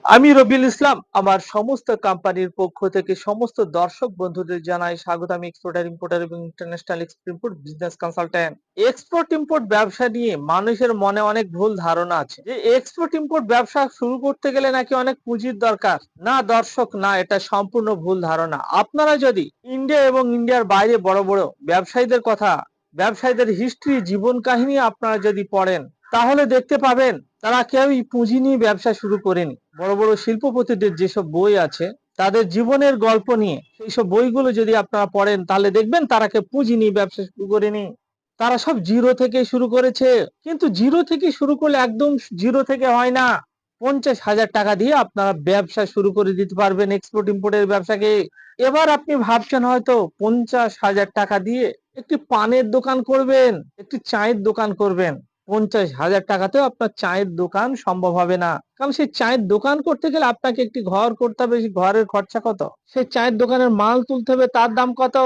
আমি রবিউল ইসলাম আমার সমস্ত কোম্পানির পক্ষ থেকে সমস্ত দর্শক বন্ধুদের জানাই স্বাগত। আমি এক্সপোর্টার ইম্পোর্টার এবং international export business consultant. Export import ব্যবসা নিয়ে মানুষের মনে অনেক ভুল ধারণা আছে যে এক্সপোর্ট ইম্পোর্ট ব্যবসা শুরু করতে গেলে নাকি অনেক পুঁজির দরকার। না দর্শক, না, এটা সম্পূর্ণ ভুল ধারণা। আপনারা যদি ইন্ডিয়া এবং ইন্ডিয়ার বাইরে বড় বড় ব্যবসায়ীদের কথা, ব্যবসায়ীদের হিস্ট্রি, জীবন কাহিনী আপনারা যদি পড়েন, তাহলে দেখতে পাবেন তারা কেউই পুঁজি নিয়ে ব্যবসা শুরু করেনি। বড় বড় শিল্পপতিদের যেসব বই আছে তাদের জীবনের গল্প নিয়ে সেই সব বইগুলো যদি আপনারা পড়েন তাহলে দেখবেন তারা কেউ পুঁজি নিয়ে ব্যবসা শুরু করেনি। তারা সব জিরো থেকে শুরু করেছে। কিন্তু জিরো থেকে শুরু করলে একদম জিরো থেকে হয় না। 50,000 টাকা দিয়ে আপনারা ব্যবসা শুরু করে দিতে পারবেন, এক্সপোর্ট ইম্পোর্টের ব্যবসাকে। এবার আপনি ভাবছেন হয়তো 50,000 টাকা দিয়ে একটি পানের দোকান করবেন, একটি চায়ের দোকান করবেন। 50,000 টাকাতেও আপনার চায়ের দোকান সম্ভব হবে না। কারণ সেই চায়ের দোকান করতে গেলে আপনাকে একটি ঘর করতে হবে। সেই ঘরের খরচা কত? সেই চায়ের দোকানের মাল তুলতে হবে, তার দাম কত?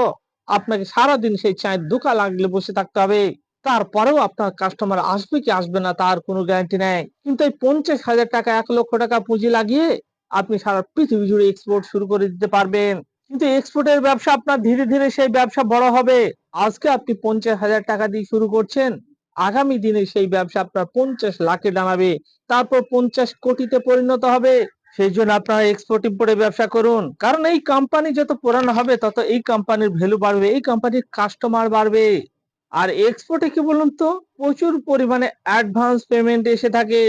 আপনাকে সারাদিন সেই চায়ের দোকান লাগলে বসে থাকতে হবে। তারপরেও আপনার কাস্টমার আসবে কি আসবে না তার কোনো গ্যারান্টি নেই। কিন্তু এই 50,000 টাকা, 1,00,000 টাকা পুঁজি লাগিয়ে আপনি সারা পৃথিবী জুড়ে এক্সপোর্ট শুরু করে দিতে পারবেন। কিন্তু এক্সপোর্টের ব্যবসা আপনার ধীরে ধীরে সেই ব্যবসা বড় হবে। আজকে আপনি 50,000 টাকা দিয়ে শুরু করছেন, আগামী দিনে সেই ব্যবসা আপনার 50 লাখে দাঁড়াবে, তারপর 50 কোটিতে পরিণত হবে। সেই জন্য আপনারা এক্সপোর্ট ইম্পোর্টের ব্যবসা করুন। কারণ এই কোম্পানি যত পুরানো হবে তত এই কোম্পানির ভ্যালু বাড়বে, এই কোম্পানির কাস্টমার বাড়বে। আর এক্সপোর্টে কি বলুন তো, প্রচুর পরিমাণে অ্যাডভান্স পেমেন্ট এসে থাকে।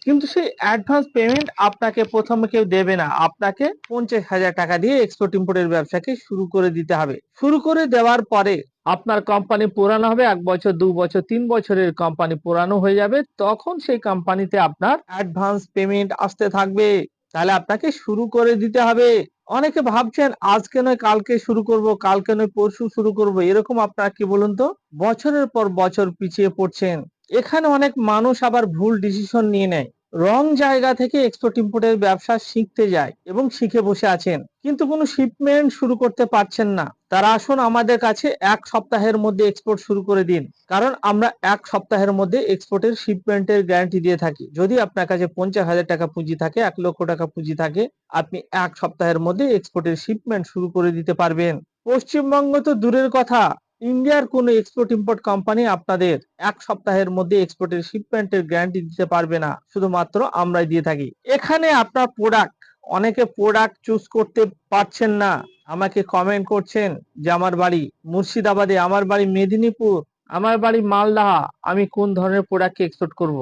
কিন্তু সেই অ্যাডভান্স পেমেন্ট আপনাকে প্রথমে কেউ দেবে না। আপনাকে 50,000 টাকা দিয়ে এক্সপোর্ট ইম্পোর্টের ব্যবসাকে শুরু করে দিতে হবে। শুরু করে দেওয়ার পরে আপনার কোম্পানি পুরানো হবে, 1 বছর, 2 বছর, 3 বছরের কোম্পানি পুরানো হয়ে যাবে, তখন সেই কোম্পানিতে আপনার অ্যাডভান্স পেমেন্ট আসতে থাকবে। তাহলে আপনাকে শুরু করে দিতে হবে। অনেকে ভাবছেন আজকে নয় কালকে শুরু করব, কালকে নয় পরশু শুরু করব, এরকম আপনারা কি বলুন তো বছরের পর বছর পিছিয়ে পড়ছেন। এখানে অনেক মানুষ আবার ভুল ডিসিশন নিয়ে নেয়, রং জায়গা থেকে এক্সপোর্ট ইম্পোর্টের ব্যবসা শিখতে যায় এবং শিখে বসে আছেন, কিন্তু কোনো শিপমেন্ট শুরু করতে পারছেন না। তারা আসুন আমাদের কাছে 1 সপ্তাহের মধ্যে এক্সপোর্ট শুরু করে দিন। কারণ আমরা 1 সপ্তাহের মধ্যে এক্সপোর্টের শিপমেন্টের গ্যারান্টি দিয়ে থাকি। যদি আপনার কাছে 50,000 টাকা পুঁজি থাকে, 1,00,000 টাকা পুঁজি থাকে, আপনি 1 সপ্তাহের মধ্যে এক্সপোর্টের শিপমেন্ট শুরু করে দিতে পারবেন। পশ্চিমবঙ্গ তো দূরের কথা, ইন্ডিয়ার কোন এক্সপোর্ট ইম্পোর্ট কোম্পানি আপনাদের 1 সপ্তাহের মধ্যে এক্সপোর্টের শিপমেন্টের গ্যারান্টি দিতে পারবে না, শুধুমাত্র আমরাই দিয়ে থাকি। এখানে আপনার প্রোডাক্ট, অনেকে প্রোডাক্ট চুজ করতে পারছেন না, আমাকে কমেন্ট করছেন যে আমার বাড়ি মুর্শিদাবাদে, আমার বাড়ি মেদিনীপুর, আমার বাড়ি মালদা, আমি কোন ধরনের প্রোডাক্টকে এক্সপোর্ট করব।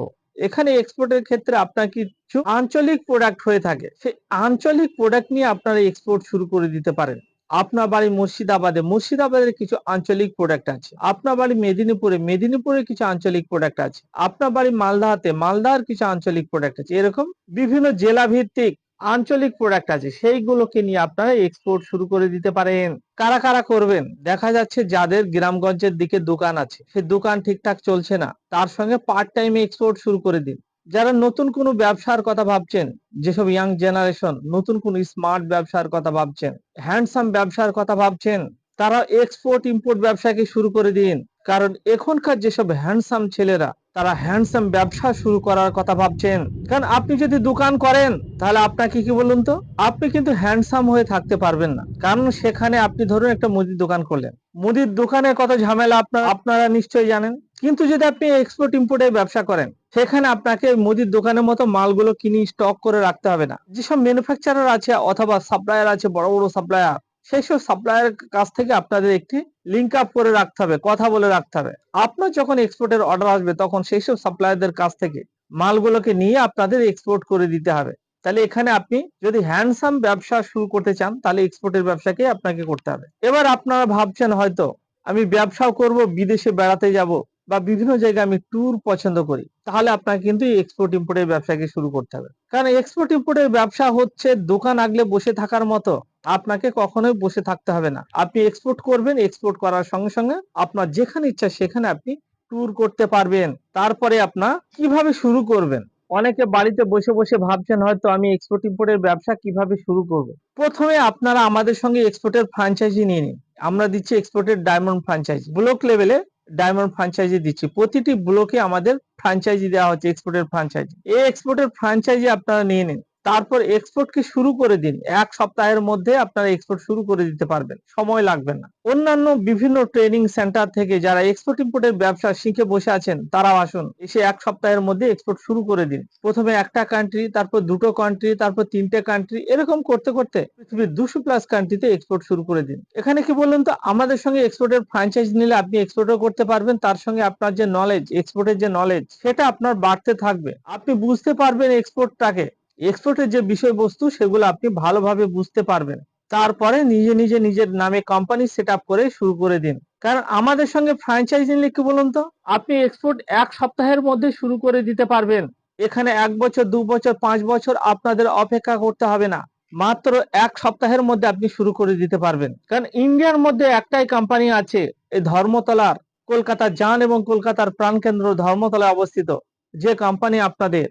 এখানে এক্সপোর্টের ক্ষেত্রে আপনার কিছু আঞ্চলিক প্রোডাক্ট হয়ে থাকে, সেই আঞ্চলিক প্রোডাক্ট নিয়ে আপনারা এক্সপোর্ট শুরু করে দিতে পারেন। আপনার বাড়ি মুর্শিদাবাদে, মুর্শিদাবাদের কিছু আঞ্চলিক প্রোডাক্ট আছে। আপনার বাড়ি মেদিনীপুরে, মেদিনীপুরে কিছু আঞ্চলিক প্রোডাক্ট আছে। আপনার বাড়ি মালদাতে, মালদার কিছু আঞ্চলিক প্রোডাক্ট আছে। এরকম বিভিন্ন জেলা ভিত্তিক আঞ্চলিক প্রোডাক্ট আছে, সেইগুলোকে নিয়ে আপনারা এক্সপোর্ট শুরু করে দিতে পারেন। কারা কারা করবেন? দেখা যাচ্ছে যাদের গ্রামগঞ্জের দিকে দোকান আছে, সেই দোকান ঠিকঠাক চলছে না, তার সঙ্গে পার্ট টাইমে এক্সপোর্ট শুরু করে দিন। যারা নতুন কোনো ব্যবসার কথা ভাবছেন, যেসব ইয়াং জেনারেশন নতুন কোনো স্মার্ট ব্যবসার কথা ভাবছেন, হ্যান্ডসাম ব্যবসার কথা ভাবছেন, তারা এক্সপোর্ট ইম্পোর্ট ব্যবসাকে শুরু করে দিন। কারণ এখনকার যেসব হ্যান্ডসাম ছেলেরা, তারা হ্যান্ডসাম ব্যবসা শুরু করার কথা ভাবছেন। কারণ আপনি যদি দোকান করেন তাহলে আপনাকে কি বলুন তো, আপনি কিন্তু হ্যান্ডসাম হয়ে থাকতে পারবেন না। কারণ সেখানে আপনি ধরুন একটা মুদির দোকান করলেন, মুদির দোকানের কত ঝামেলা আপনারা নিশ্চয়ই জানেন। কিন্তু যদি আপনি এক্সপোর্ট ইম্পোর্টের ব্যবসা করেন, সেখানে আপনাকে মুদির দোকানের মতো মালগুলো কিনে স্টক করে রাখতে হবে না। যেসব ম্যানুফ্যাকচারার আছে অথবা সাপ্লায়ার আছে, বড় বড় সাপ্লায়ার, সেই সব সাপ্লায়ারের কাছ থেকে আপনাদের একটি লিঙ্ক আপ করে রাখতে হবে, কথা বলে রাখতে হবে। আপনার যখন এক্সপোর্টের অর্ডার আসবে তখন সেই সব সাপ্লায়ারদের কাছ থেকে মালগুলোকে নিয়ে আপনাদের এক্সপোর্ট করে দিতে হবে। তাহলে এখানে আপনি যদি হ্যান্ডসাম ব্যবসা শুরু করতে চান তাহলে এক্সপোর্টের ব্যবসাকে আপনাকে করতে হবে। এবার আপনারা ভাবছেন হয়তো আমি ব্যবসাও করব, বিদেশে বেড়াতে যাব বা বিভিন্ন জায়গায় আমি ট্যুর পছন্দ করি, তাহলে আপনাকে কিন্তু এক্সপোর্ট ইম্পোর্টের ব্যবসাকে শুরু করতে হবে। কারণ এক্সপোর্ট ইম্পোর্টের ব্যবসা হচ্ছে দোকান আগলে বসে থাকার মতো। আপনাকে কখনোই বসে থাকতে হবে না। আপনি এক্সপোর্ট করবেন, এক্সপোর্ট করার সঙ্গে সঙ্গে আপনার যেখানে ইচ্ছা সেখানে আপনি ট্যুর করতে পারবেন। তারপরে আপনার কিভাবে শুরু করবেন? অনেকে বাড়িতে বসে বসে ভাবছেন হয়তো আমি এক্সপোর্ট ইম্পোর্টের ব্যবসা কিভাবে শুরু করব। প্রথমে আপনারা আমাদের সঙ্গে এক্সপোর্টের ফ্র্যাঞ্চাইজি নিয়ে নিন। আমরা দিচ্ছি এক্সপোর্টের ডায়মন্ড ফ্র্যাঞ্চাইজি, ব্লক লেভেলে ডায়মন্ড ফ্র্যাঞ্চাইজি দিচ্ছি। প্রতিটি ব্লকে আমাদের ফ্র্যাঞ্চাইজি দেওয়া হচ্ছে এক্সপোর্টের ফ্র্যাঞ্চাইজি। এই এক্সপোর্টের ফ্র্যাঞ্চাইজি আপনারা নিয়ে নিন। তারপর এক্সপোর্টকে শুরু করে দিন। ১ সপ্তাহের মধ্যে আপনারা এক্সপোর্ট শুরু করে দিতে পারবেন। সময় লাগবে না। অন্যান্য বিভিন্ন ট্রেনিং সেন্টার থেকে যারা এক্সপোর্ট ইম্পোর্টের ব্যবসা শিখে বসে আছেন তারাও আসুন। এসে ১ সপ্তাহের মধ্যে এক্সপোর্ট শুরু করে দিন। ১ম এ ১ টা কান্ট্রি, তারপর ২ টো কান্ট্রি, তারপর ৩ টে কান্ট্রি, এরকম করতে, করতে পৃথিবীর ২০০ প্লাস কান্ট্রিতে এক্সপোর্ট শুরু করে দিন। এখানে কি বলুন তো, আমাদের সঙ্গে এক্সপোর্টের ফ্র্যাঞ্চাইজ নিলে আপনি এক্সপোর্টও করতে পারবেন। তার সঙ্গে আপনার যে নলেজ, এক্সপোর্টের যে নলেজ সেটা আপনার বাড়তে থাকবে। আপনি বুঝতে পারবেন এক্সপোর্টটাকে। এক্সপোর্টের যে বিষয়বস্তু সেগুলো আপনি ভালোভাবে বুঝতে পারবেন। তারপরে নিজে নিজের নামে কোম্পানি সেটআপ করে শুরু করে দিন। কারণ আমাদের সঙ্গে ফ্র্যাঞ্চাইজ নিলে কি বলুন তো, আপনি এক্সপোর্ট ১ সপ্তাহের মধ্যে শুরু করে দিতে পারবেন। এখানে ১ বছর, ২ বছর, ৫ বছর আপনাদের অপেক্ষা করতে হবে না। মাত্র ১ সপ্তাহের মধ্যে আপনি শুরু করে দিতে পারবেন। কারণ ইন্ডিয়ার মধ্যে একটাই কোম্পানি আছে, এই ধর্মতলার, কলকাতার জান এবং কলকাতার প্রাণকেন্দ্র ধর্মতলায় অবস্থিত, যে কোম্পানি আপনাদের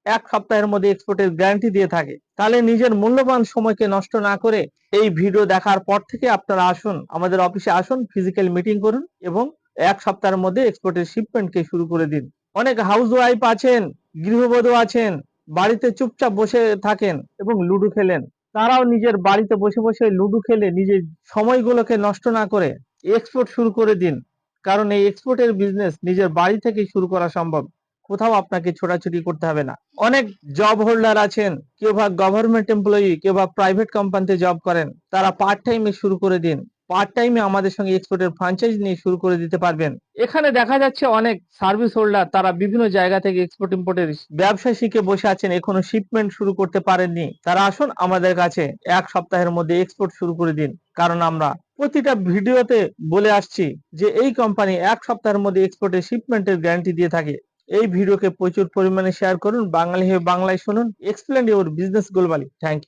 ১ সপ্তাহের মধ্যে এক্সপোর্টের গ্যারান্টি দিয়ে থাকে। তাহলে নিজের মূল্যবান সময়কে নষ্ট না করে এই ভিডিও দেখার পর থেকে আপনারা আসুন, আমাদের অফিসে আসুন, ফিজিক্যাল মিটিং করুন এবং ১ সপ্তাহের মধ্যে এক্সপোর্টের শিপমেন্টকে শুরু করে দিন। অনেক হাউসওয়াইফ আছেন, গৃহবধূ আছেন, বাড়িতে চুপচাপ বসে থাকেন এবং লুডো খেলেন। তারাও নিজের বাড়িতে বসে লুডো খেলে নিজের সময়গুলোকে নষ্ট না করে এক্সপোর্ট শুরু করে দিন। কারণ এই এক্সপোর্টের বিজনেস নিজের বাড়ি থেকেই শুরু করা সম্ভব। কোথাও আপনাকে ছোটাছুটি করতে হবে না। অনেক জব হোল্ডার আছেন, কেউ বা গভর্নমেন্ট এমপ্লয়ি, কেউ বা প্রাইভেট কোম্পানিতে জব করেন, তারা পার্ট টাইমে শুরু করে দিন। পার্ট টাইমে আমাদের সঙ্গে এক্সপোর্টের ফ্র্যাঞ্চাইজ নিয়ে শুরু করে দিতে পারবেন। এখানে দেখা যাচ্ছে অনেক সার্ভিস হোল্ডার তারা বিভিন্ন জায়গা থেকে এক্সপোর্ট ইম্পোর্টের ব্যবসা শিখে বসে আছেন, এখনো শিপমেন্ট শুরু করতে পারেননি। তারা আসুন আমাদের কাছে, ১ সপ্তাহের মধ্যে এক্সপোর্ট শুরু করে দিন। কারণ আমরা প্রতিটা ভিডিওতে বলে আসছি যে এই কোম্পানি ১ সপ্তাহের মধ্যে এক্সপোর্টের শিপমেন্টের গ্যারান্টি দিয়ে থাকে। এই ভিডিওকে প্রচুর পরিমাণে শেয়ার করুন। বাঙালি হয়ে বাংলায় শুনুন। Explain your business globally. Thank you.